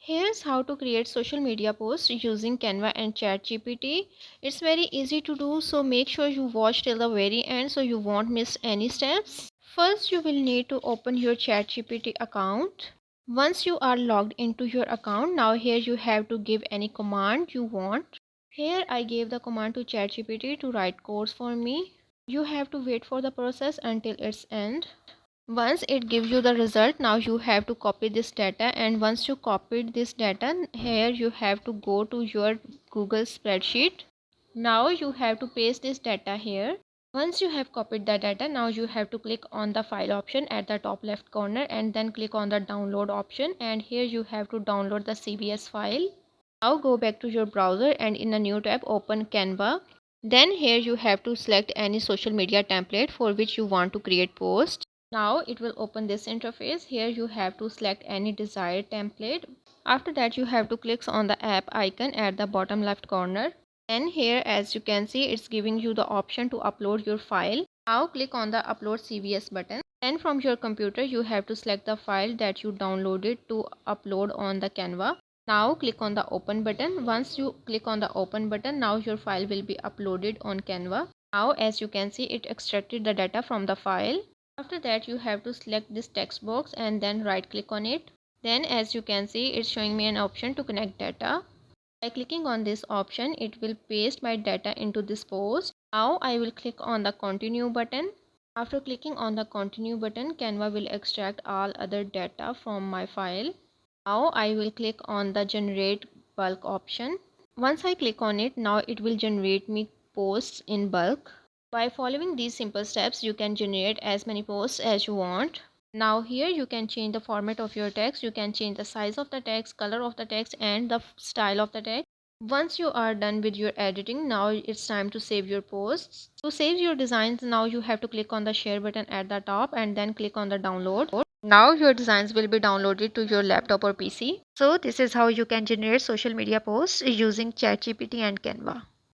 Here's how to create social media posts using Canva and Chatgpt. It's very easy to do, so make sure you watch till the very end so you won't miss any steps. First, you will need to open your Chatgpt account. Once you are logged into your account, now here you have to give any command you want. Here I gave the command to Chatgpt to write codes for me. You have to wait for the process until its end. Once it gives you the result, now you have to copy this data, and once you copied this data, here you have to go to your Google spreadsheet. Now you have to paste this data here. Once you have copied the data, now you have to click on the file option at the top left corner and then click on the download option, and here you have to download the CVS file. Now go back to your browser and in a new tab open Canva. Then here you have to select any social media template for which you want to create post. Now it will open this interface. Here you have to select any desired template. After that you have to click on the app icon at the bottom left corner. And here as you can see it's giving you the option to upload your file. Now click on the upload CVS button. Then from your computer you have to select the file that you downloaded to upload on the Canva. Now click on the open button. Once you click on the open button, now your file will be uploaded on Canva. Now as you can see it extracted the data from the file. After that you have to select this text box and then right click on it. Then as you can see it's showing me an option to connect data. By clicking on this option it will paste my data into this post. Now I will click on the continue button. After clicking on the continue button, Canva will extract all other data from my file. Now I will click on the generate bulk option. Once I click on it, now it will generate me posts in bulk. By following these simple steps, you can generate as many posts as you want. Now here you can change the format of your text. You can change the size of the text, color of the text and the style of the text. Once you are done with your editing, now it's time to save your posts. To save your designs, now you have to click on the share button at the top and then click on the download. Now your designs will be downloaded to your laptop or PC. So this is how you can generate social media posts using ChatGPT and Canva.